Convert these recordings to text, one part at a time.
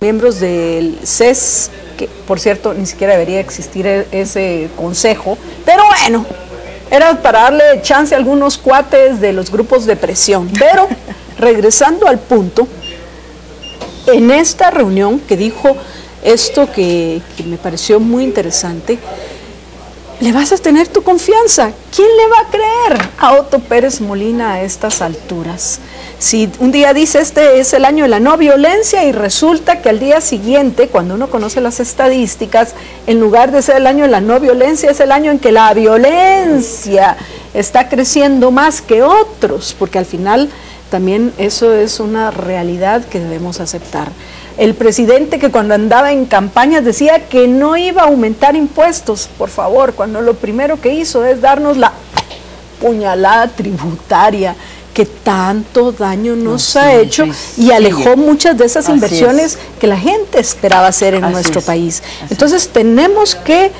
miembros del CES, que por cierto ni siquiera debería existir ese consejo, pero bueno, era para darle chance a algunos cuates de los grupos de presión. Pero regresando al punto, en esta reunión que dijo esto que me pareció muy interesante, le vas a tener tu confianza. ¿Quién le va a creer a Otto Pérez Molina a estas alturas? Si un día dice este es el año de la no violencia y resulta que al día siguiente, cuando uno conoce las estadísticas, en lugar de ser el año de la no violencia, es el año en que la violencia está creciendo más que otros, porque al final también eso es una realidad que debemos aceptar. El presidente, que cuando andaba en campañas decía que no iba a aumentar impuestos, por favor, cuando lo primero que hizo es darnos la puñalada tributaria que tanto daño nos ha hecho y alejó muchas de esas inversiones que la gente esperaba hacer en nuestro país. Entonces tenemos que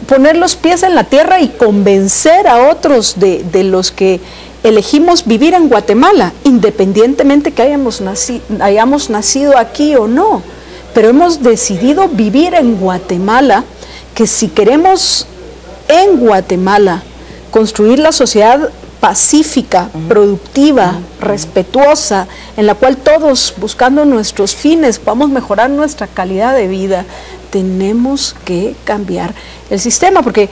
poner los pies en la tierra y convencer a otros de los que elegimos vivir en Guatemala, independientemente que hayamos nacido aquí o no, pero hemos decidido vivir en Guatemala, que si queremos en Guatemala construir la sociedad pacífica, productiva, respetuosa, en la cual todos, buscando nuestros fines, podamos mejorar nuestra calidad de vida, tenemos que cambiar el sistema, porque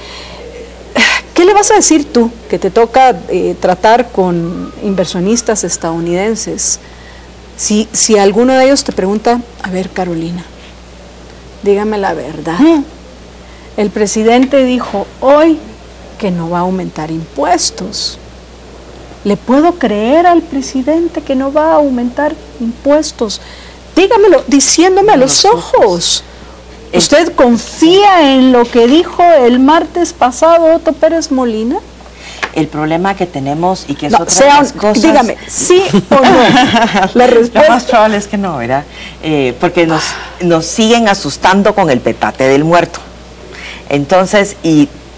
¿qué le vas a decir tú que te toca tratar con inversionistas estadounidenses? Si alguno de ellos te pregunta, a ver, Carolina, dígame la verdad. El presidente dijo hoy que no va a aumentar impuestos. ¿Le puedo creer al presidente que no va a aumentar impuestos? Dígamelo, diciéndome a los ojos. ¿Usted confía en lo que dijo el martes pasado Otto Pérez Molina? El problema que tenemos y que es no, otra de las cosas... Dígame, ¿sí o no? La respuesta... Lo más probable es que no, ¿verdad? Porque nos siguen asustando con el petate del muerto. Entonces,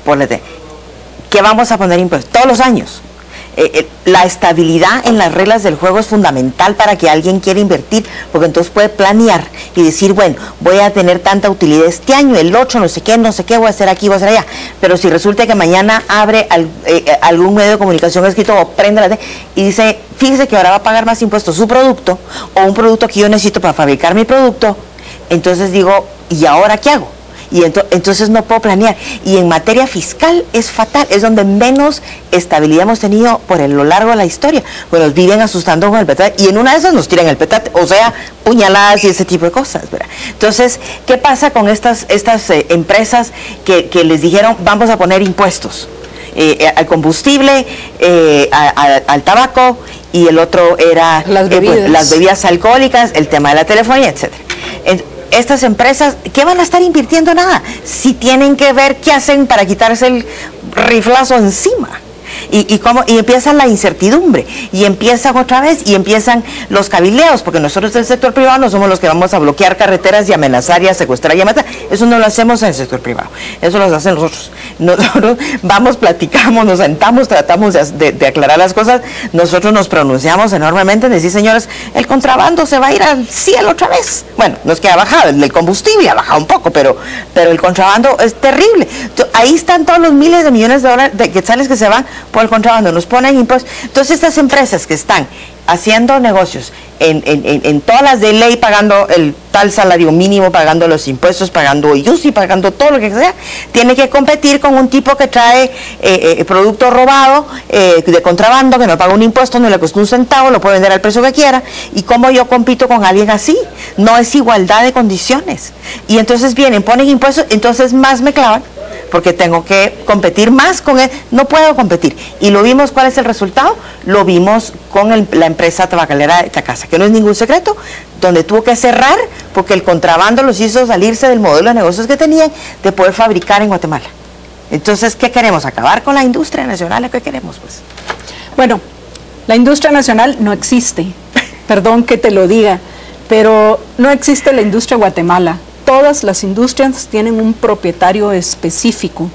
ponete, ¿qué vamos a poner impuestos? Todos los años. La estabilidad en las reglas del juego es fundamental para que alguien quiera invertir, porque entonces puede planear y decir, bueno, voy a tener tanta utilidad este año, el 8, no sé qué, voy a hacer aquí, voy a hacer allá. Pero si resulta que mañana abre algún medio de comunicación escrito o prende la y dice, fíjese que ahora va a pagar más impuestos su producto o un producto que yo necesito para fabricar mi producto, entonces digo, ¿y ahora qué hago? Y entonces no puedo planear. Y en materia fiscal es fatal, es donde menos estabilidad hemos tenido por lo largo de la historia. Pues nos viven asustando con el petate y en una de esas nos tiran el petate, o sea, puñaladas y ese tipo de cosas, ¿verdad? Entonces, ¿qué pasa con estas empresas que les dijeron vamos a poner impuestos? Al combustible, al tabaco, y el otro era las bebidas alcohólicas, el tema de la telefonía, etcétera. Estas empresas, ¿qué van a estar invirtiendo? Nada, si tienen que ver qué hacen para quitarse el riflazo encima. Y empieza la incertidumbre, y empiezan otra vez, y empiezan los cabildeos, porque nosotros del sector privado no somos los que vamos a bloquear carreteras y amenazar y a secuestrar y a matar. Eso no lo hacemos en el sector privado, eso lo hacen nosotros. Nosotros vamos, platicamos, nos sentamos, tratamos de aclarar las cosas. Nosotros nos pronunciamos enormemente en decir, señores, el contrabando se va a ir al cielo otra vez. Bueno, no es que ha bajado, el del combustible ha bajado un poco, pero el contrabando es terrible. Ahí están todos los miles de millones de dólares de quetzales que se van por el contrabando, nos ponen impuestos. Entonces estas empresas que están haciendo negocios en todas las de ley, pagando el tal salario mínimo, pagando los impuestos, pagando IUSI, pagando todo lo que sea, tiene que competir con un tipo que trae producto robado, de contrabando, que no paga un impuesto, no le cuesta un centavo, lo puede vender al precio que quiera. ¿Y cómo yo compito con alguien así? No es igualdad de condiciones. Y entonces vienen, ponen impuestos, entonces más me clavan, porque tengo que competir más con él, no puedo competir. Y lo vimos, ¿cuál es el resultado? Lo vimos con la empresa tabacalera de Tacasa, que no es ningún secreto, donde tuvo que cerrar porque el contrabando los hizo salirse del modelo de negocios que tenían de poder fabricar en Guatemala. Entonces, ¿qué queremos? ¿Acabar con la industria nacional? ¿Qué queremos, pues? Bueno, la industria nacional no existe, perdón que te lo diga, pero no existe la industria Guatemala. Todas las industrias tienen un propietario específico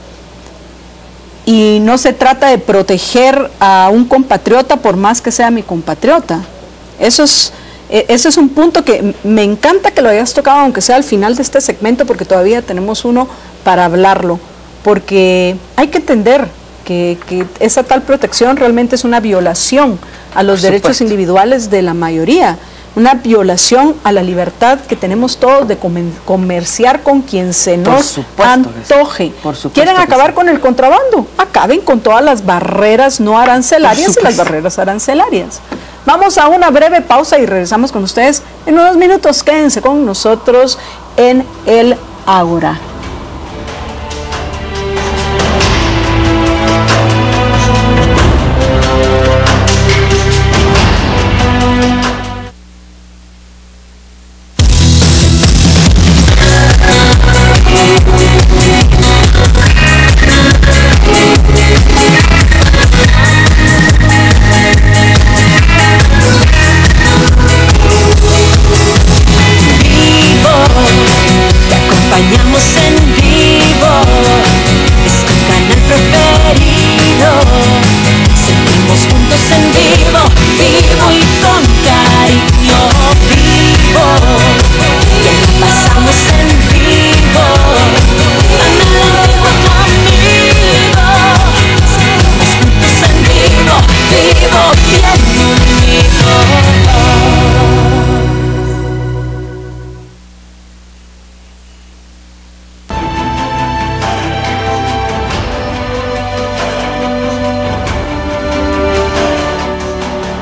y no se trata de proteger a un compatriota por más que sea mi compatriota. Eso es Ese es un punto que me encanta que lo hayas tocado, aunque sea al final de este segmento, porque todavía tenemos uno para hablarlo, porque hay que entender que esa tal protección realmente es una violación a los derechos individuales de la mayoría, una violación a la libertad que tenemos todos de comerciar con quien se nos antoje. ¿Quieren acabar con el contrabando? Acaben con todas las barreras no arancelarias y las barreras arancelarias. Vamos a una breve pausa y regresamos con ustedes en unos minutos. Quédense con nosotros en el Ágora.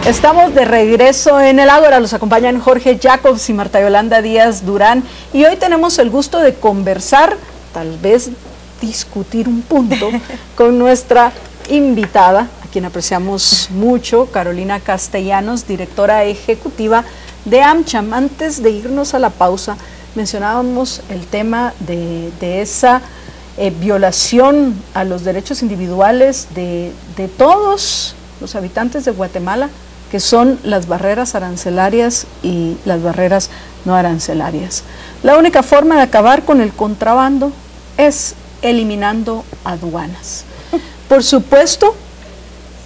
Estamos de regreso en el Ágora, los acompañan Jorge Jacobs y Marta Yolanda Díaz Durán, y hoy tenemos el gusto de conversar, tal vez discutir un punto, con nuestra invitada, a quien apreciamos mucho, Carolina Castellanos, directora ejecutiva de AmCham. Antes de irnos a la pausa, mencionábamos el tema de esa violación a los derechos individuales de todos los habitantes de Guatemala, que son las barreras arancelarias y las barreras no arancelarias. La única forma de acabar con el contrabando es eliminando aduanas. Por supuesto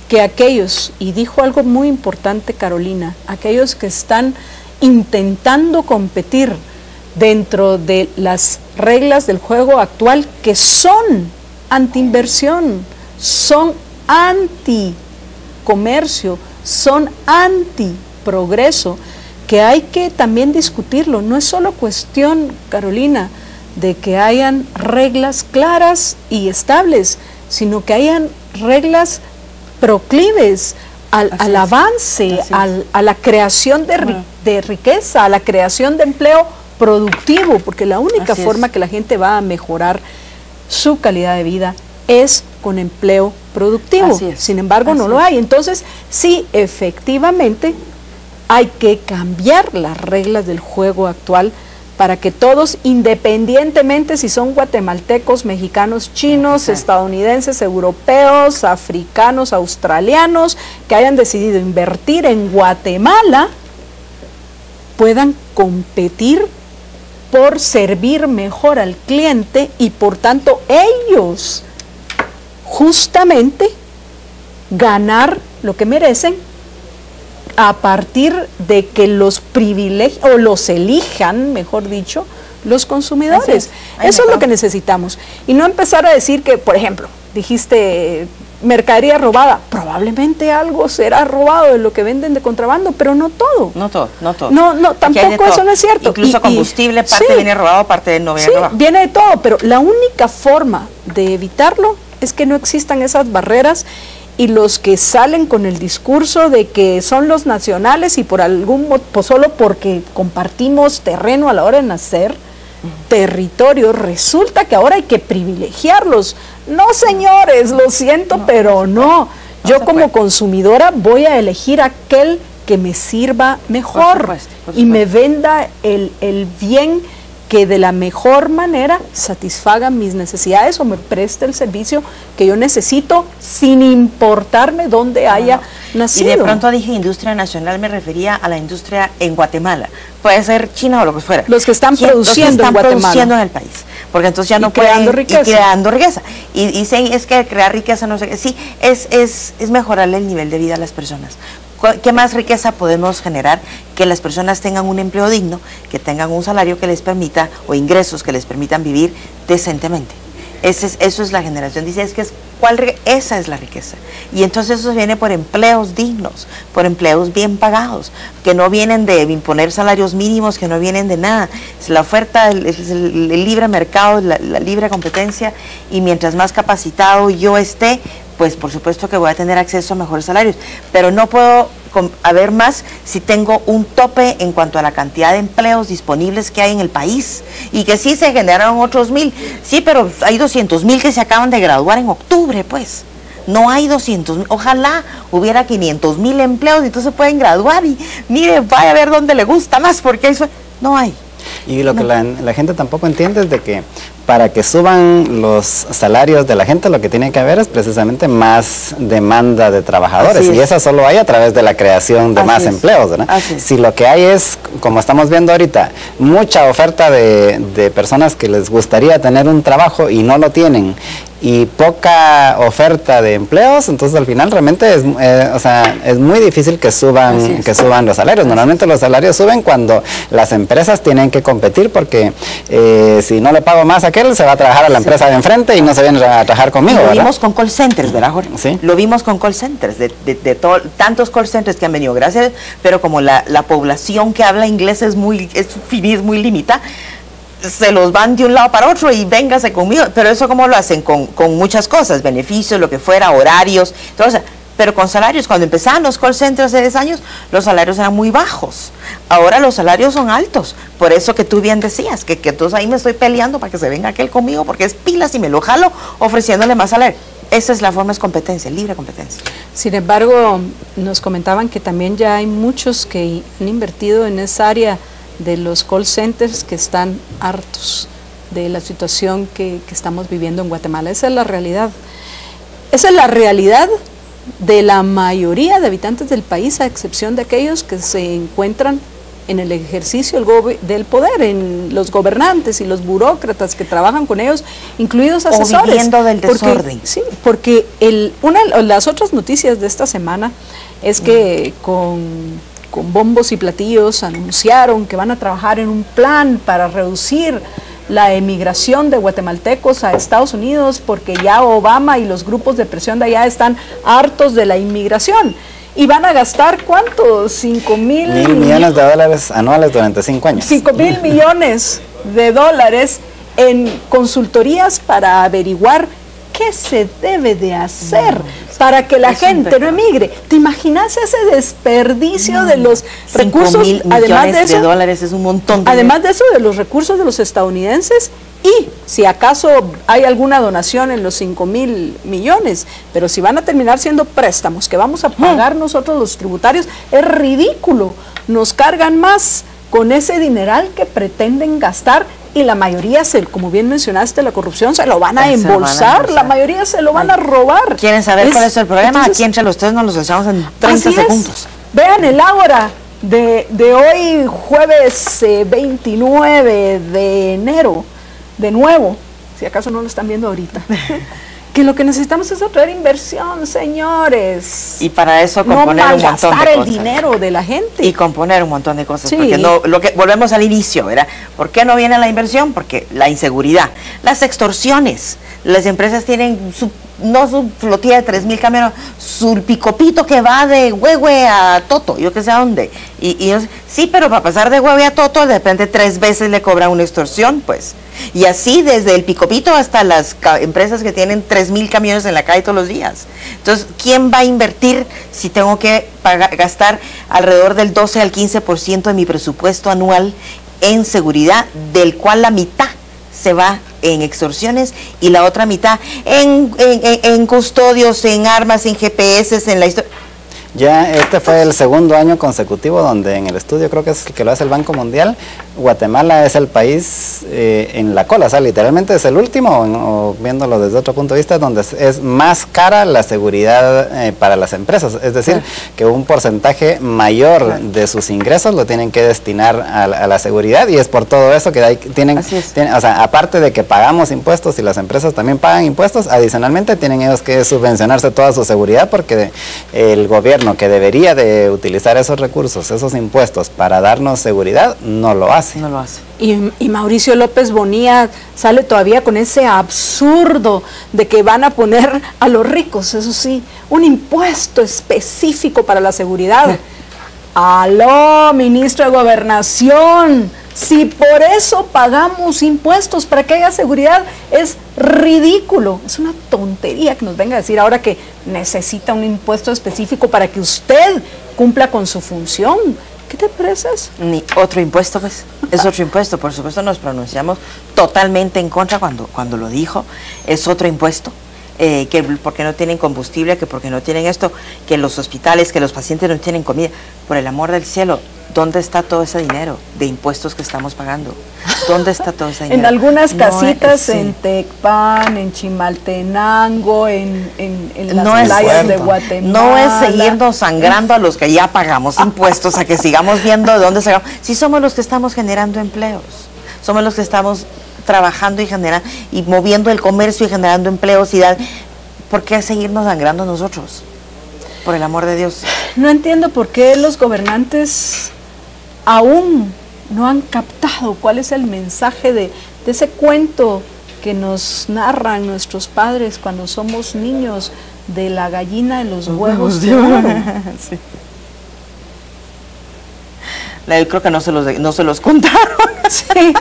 que aquellos, y dijo algo muy importante Carolina, aquellos que están intentando competir dentro de las reglas del juego actual, que son anti-inversión, son anti-comercio, son anti-progreso, que hay que también discutirlo. No es solo cuestión, Carolina, de que hayan reglas claras y estables, sino que hayan reglas proclives al avance, a la creación de riqueza, a la creación de empleo productivo, porque la única forma que la gente va a mejorar su calidad de vida es con empleo productivo. Sin embargo, no lo hay. Entonces, sí, efectivamente, hay que cambiar las reglas del juego actual para que todos, independientemente si son guatemaltecos, mexicanos, chinos, estadounidenses, europeos, africanos, australianos, que hayan decidido invertir en Guatemala, puedan competir por servir mejor al cliente y por tanto ellos justamente ganar lo que merecen a partir de que los privilegios, o los elijan, mejor dicho, los consumidores. Eso es lo que necesitamos. Y no empezar a decir que, por ejemplo, dijiste mercadería robada, probablemente algo será robado de lo que venden de contrabando, pero no todo. No todo. No, tampoco eso no es cierto. Incluso combustible, parte viene robado, parte no viene robado. Viene de todo, pero la única forma de evitarlo es que no existan esas barreras, y los que salen con el discurso de que son los nacionales y por algún motivo, solo porque compartimos terreno a la hora de nacer, territorio, resulta que ahora hay que privilegiarlos. No, señores, lo siento, pero no. Yo como consumidora voy a elegir aquel que me sirva mejor y me venda el bien que de la mejor manera satisfaga mis necesidades o me preste el servicio que yo necesito sin importarme dónde haya nacido. Y de pronto dije industria nacional, me refería a la industria en Guatemala. Puede ser China o lo que fuera. Los que están produciendo en Guatemala. Produciendo en el país. Porque entonces ya no pueden ir creando riqueza. Y dicen, es que crear riqueza no sé qué. Sí, es mejorarle el nivel de vida a las personas. ¿Qué más riqueza podemos generar? Que las personas tengan un empleo digno, que tengan un salario que les permita, o ingresos que les permitan vivir decentemente. Eso es la generación. Dice, esa es la riqueza. Y entonces eso viene por empleos dignos, por empleos bien pagados, que no vienen de imponer salarios mínimos, que no vienen de nada. Es la oferta, el libre mercado, la libre competencia, y mientras más capacitado yo esté, pues por supuesto que voy a tener acceso a mejores salarios, pero no puedo haber más si tengo un tope en cuanto a la cantidad de empleos disponibles que hay en el país, y que sí se generaron otros 1000, sí, pero hay 200,000 que se acaban de graduar en octubre, pues. No hay 200,000, ojalá hubiera 500,000 empleos y entonces pueden graduar y mire, vaya a ver dónde le gusta más, porque eso no hay. Y lo que la gente tampoco entiende es de que para que suban los salarios de la gente, lo que tiene que haber es precisamente más demanda de trabajadores, y esa solo hay a través de la creación de más empleos, ¿verdad? Si lo que hay es, como estamos viendo ahorita, mucha oferta de personas que les gustaría tener un trabajo y no lo tienen, y poca oferta de empleos, entonces al final realmente es muy difícil que suban los salarios. Normalmente los salarios suben cuando las empresas tienen que competir, porque si no le pago más a aquel, se va a trabajar a la empresa de enfrente y no se viene a trabajar conmigo, Lo ¿verdad? vimos con call centers, ¿verdad, Jorge? Sí. Lo vimos con call centers, tantos call centers que han venido, gracias, pero como la población que habla inglés es muy limitada, se los van de un lado para otro y véngase conmigo, pero eso como lo hacen con muchas cosas, beneficios, lo que fuera, horarios, entonces, pero con salarios. Cuando empezaban los call centers hace 10 años, los salarios eran muy bajos, ahora los salarios son altos, por eso que tú bien decías, que entonces ahí me estoy peleando para que se venga aquel conmigo, porque es pilas y me lo jalo ofreciéndole más salario. Esa es la forma, es competencia, libre competencia. Sin embargo, nos comentaban que también ya hay muchos que han invertido en esa área de los call centers, que están hartos de la situación que estamos viviendo en Guatemala. Esa es la realidad. Esa es la realidad de la mayoría de habitantes del país, a excepción de aquellos que se encuentran en el ejercicio del poder, en los gobernantes y los burócratas que trabajan con ellos, incluidos asesores. O viviendo del desorden. Porque una de las otras noticias de esta semana es que con bombos y platillos anunciaron que van a trabajar en un plan para reducir la emigración de guatemaltecos a Estados Unidos, porque ya Obama y los grupos de presión de allá están hartos de la inmigración. Y van a gastar, ¿cuánto? 5,000 millones de dólares anuales durante 5 años. 5,000 millones de dólares en consultorías para averiguar qué se debe de hacer para que la gente no emigre. ¿Te imaginas ese desperdicio de los recursos? 5,000 millones de dólares es un montón. Además de eso, de los recursos de los estadounidenses, y si acaso hay alguna donación en los 5,000 millones, pero si van a terminar siendo préstamos que vamos a pagar nosotros los tributarios, es ridículo. Nos cargan más con ese dineral que pretenden gastar, y la mayoría, como bien mencionaste, la corrupción se lo van a embolsar, la mayoría se lo van a robar. ¿Quieren saber cuál es el problema? Entonces, aquí entre los tres nos los echamos en 30 segundos. Vean el Ágora de hoy, jueves 29 de enero, de nuevo, si acaso no lo están viendo ahorita, que lo que necesitamos es atraer inversión, señores. Y para eso componer un montón de cosas. No malgastar el dinero de la gente. Y componer un montón de cosas, sí. Porque volvemos al inicio, ¿verdad? ¿Por qué no viene la inversión? Porque la inseguridad, las extorsiones, las empresas tienen su flotilla de 3,000 camiones, su picopito que va de Huehue a Toto, yo que sé a dónde. Sí, pero para pasar de Huehue a Toto, de repente 3 veces le cobran una extorsión, pues. Y así desde el picopito hasta las empresas que tienen 3,000 camiones en la calle todos los días. Entonces, ¿quién va a invertir si tengo que gastar alrededor del 12 al 15% de mi presupuesto anual en seguridad, del cual la mitad se va en extorsiones y la otra mitad en custodios, en armas, en GPS, en la historia? Ya este fue el segundo año consecutivo donde en el estudio, creo que es el que lo hace el Banco Mundial, Guatemala es el país en la cola, o sea, literalmente es el último, o viéndolo desde otro punto de vista, donde es más cara la seguridad para las empresas. Es decir, que un porcentaje mayor de sus ingresos lo tienen que destinar a la seguridad, y es por todo eso que tienen, o sea, aparte de que pagamos impuestos y las empresas también pagan impuestos, adicionalmente tienen ellos que subvencionarse toda su seguridad, porque el gobierno, que debería de utilizar esos recursos, esos impuestos para darnos seguridad, no lo hace. No lo hace. Y Mauricio López Bonilla sale todavía con ese absurdo de que van a poner a los ricos, eso sí, un impuesto específico para la seguridad. ¡Aló, ministro de Gobernación! Si por eso pagamos impuestos, para que haya seguridad, es ridículo. Es una tontería que nos venga a decir ahora que necesita un impuesto específico para que usted cumpla con su función. ¿Qué te parece eso? Ni otro impuesto, pues. Es otro impuesto. Por supuesto, nos pronunciamos totalmente en contra cuando lo dijo. Es otro impuesto. Que porque no tienen combustible, que porque no tienen esto, que los hospitales, que los pacientes no tienen comida. Por el amor del cielo, ¿dónde está todo ese dinero de impuestos que estamos pagando? ¿Dónde está todo ese dinero? En algunas casitas, en Tecpan, en Chimaltenango, en las playas de Guatemala. No es seguirnos sangrando a los que ya pagamos impuestos, a que sigamos viendo de dónde sacamos. Sí, somos los que estamos generando empleos, somos los que estamos trabajando y generando y moviendo el comercio y generando empleos. ¿Por qué seguirnos sangrando nosotros? Por el amor de Dios. No entiendo por qué los gobernantes aún no han captado cuál es el mensaje de ese cuento que nos narran nuestros padres cuando somos niños, de la gallina de los huevos de oro. Sí. Yo creo que no se los contaron. Sí.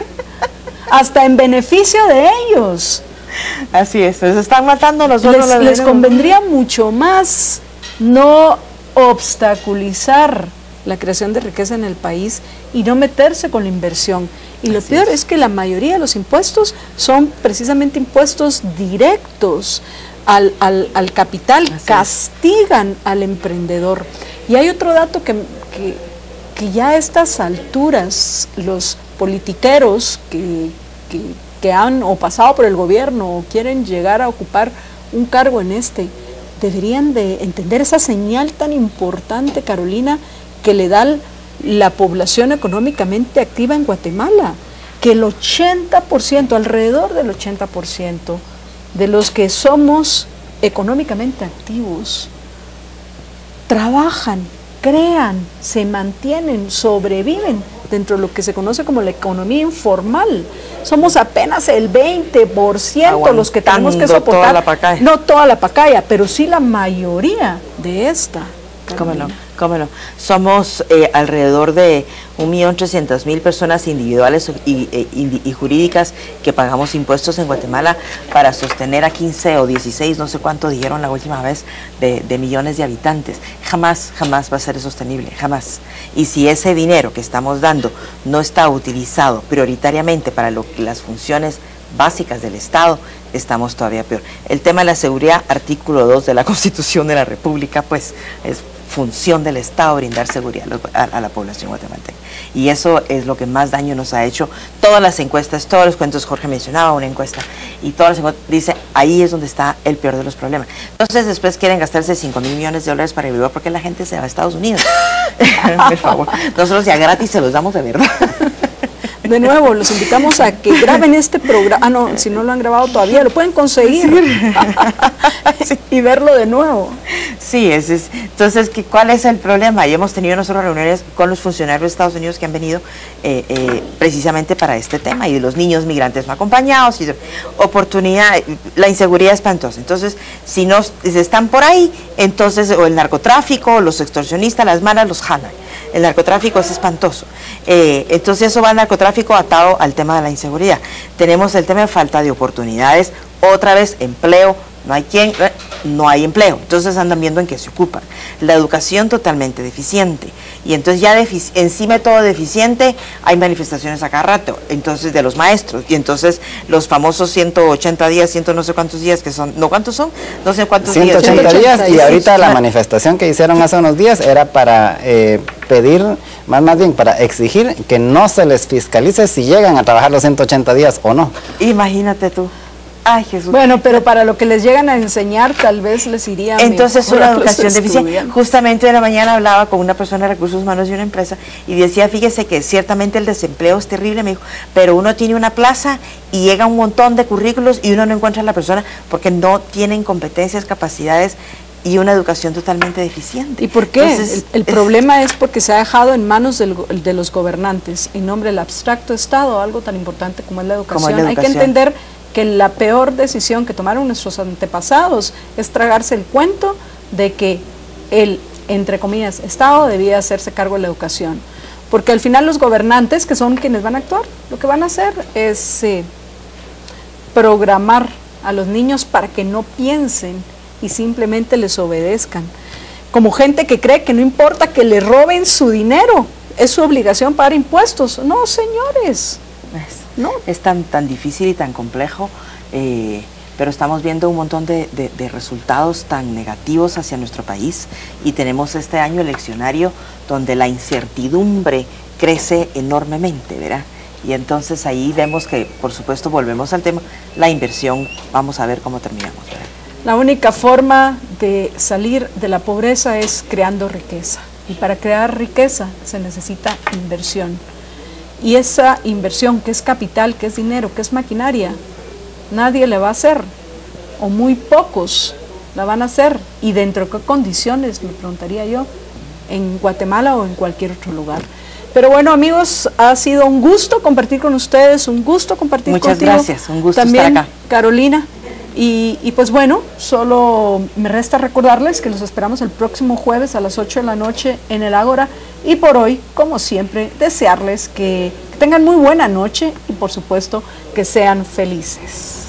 Hasta en beneficio de ellos. Así es, se están matando nosotros. Les convendría mucho más no obstaculizar la creación de riqueza en el país y no meterse con la inversión. Y lo peor es que la mayoría de los impuestos son precisamente impuestos directos al capital, castigan al emprendedor. Y hay otro dato que ya a estas alturas los politiqueros que han o pasado por el gobierno o quieren llegar a ocupar un cargo en deberían de entender esa señal tan importante, Carolina, que le da la población económicamente activa en Guatemala, que el 80%, alrededor del 80% de los que somos económicamente activos, trabajan, crean, se mantienen, sobreviven dentro de lo que se conoce como la economía informal. Somos apenas el 20% los que tenemos que soportar, toda la pacaya. No toda la pacaya, pero sí la mayoría de esta. ¿Cómo no? ¿Cómo no? Somos alrededor de 1.300.000 personas individuales y jurídicas que pagamos impuestos en Guatemala para sostener a 15 o 16, no sé cuánto dijeron la última vez, de millones de habitantes. Jamás va a ser sostenible, jamás. Y si ese dinero que estamos dando no está utilizado prioritariamente para las funciones básicas del Estado, estamos todavía peor. El tema de la seguridad, artículo 2 de la Constitución de la República, pues es función del Estado brindar seguridad a la población guatemalteca. Y eso es lo que más daño nos ha hecho. Todas las encuestas, todos los cuentos, Jorge mencionaba una encuesta, y todas las encuestas dice, ahí es donde está el peor de los problemas. Entonces después quieren gastarse $5.000 millones para vivir porque la gente se va a Estados Unidos. Por favor, nosotros ya gratis se los damos de verdad. De nuevo, los invitamos a que graben este programa. No, si no lo han grabado todavía, lo pueden conseguir y verlo de nuevo. Sí, entonces, ¿cuál es el problema? Y hemos tenido nosotros reuniones con los funcionarios de Estados Unidos que han venido precisamente para este tema, y de los niños migrantes no acompañados, y oportunidad, la inseguridad espantosa. Entonces, si están por ahí, entonces, o el narcotráfico, o los extorsionistas, las malas los jalan. El narcotráfico es espantoso. Entonces eso va al narcotráfico atado al tema de la inseguridad. Tenemos el tema de falta de oportunidades, otra vez empleo, no hay empleo, entonces andan viendo en qué se ocupan. La educación totalmente deficiente, Y entonces ya encima de todo deficiente hay manifestaciones a cada rato, entonces de los maestros, y entonces los famosos 180 días, 100 no sé cuántos días que son, ¿no cuántos son? No sé cuántos 180 días. días, y ahorita la manifestación que hicieron hace unos días era para pedir, más bien para exigir que no se les fiscalice si llegan a trabajar los 180 días o no. Imagínate tú. Ay, Jesús. Bueno, pero para lo que les llegan a enseñar, tal vez les iría entonces mejor una a los educación deficiente. estudiantes. Justamente en la mañana hablaba con una persona de recursos humanos de una empresa y decía, fíjese que ciertamente el desempleo es terrible, me dijo, pero uno tiene una plaza y llega un montón de currículos y uno no encuentra a la persona porque no tienen competencias, capacidades y una educación totalmente deficiente. ¿Y por qué? Entonces, el problema es porque se ha dejado en manos de los gobernantes, en nombre del abstracto Estado, algo tan importante como es la educación. Hay que entender que la peor decisión que tomaron nuestros antepasados es tragarse el cuento de que el, entre comillas, Estado debía hacerse cargo de la educación. Porque al final los gobernantes, que son quienes van a actuar, lo que van a hacer es programar a los niños para que no piensen y simplemente les obedezcan. Como gente que cree que no importa que le roben su dinero, es su obligación pagar impuestos. No, señores. No. Es tan difícil y tan complejo, pero estamos viendo un montón de resultados tan negativos hacia nuestro país y tenemos este año eleccionario donde la incertidumbre crece enormemente, ¿verdad? Y entonces ahí vemos que, por supuesto, volvemos al tema, la inversión, vamos a ver cómo terminamos, ¿verdad? La única forma de salir de la pobreza es creando riqueza, y para crear riqueza se necesita inversión. Y esa inversión, que es capital, que es dinero, que es maquinaria, nadie le va a hacer, o muy pocos la van a hacer. ¿Y dentro de qué condiciones, me preguntaría yo, en Guatemala o en cualquier otro lugar? Pero bueno, amigos, ha sido un gusto compartir con ustedes, un gusto compartir contigo. Muchas gracias, un gusto también, estar acá. Carolina. Y pues bueno, solo me resta recordarles que los esperamos el próximo jueves a las 8 de la noche en el Ágora. Y por hoy, como siempre, desearles que tengan muy buena noche y por supuesto que sean felices.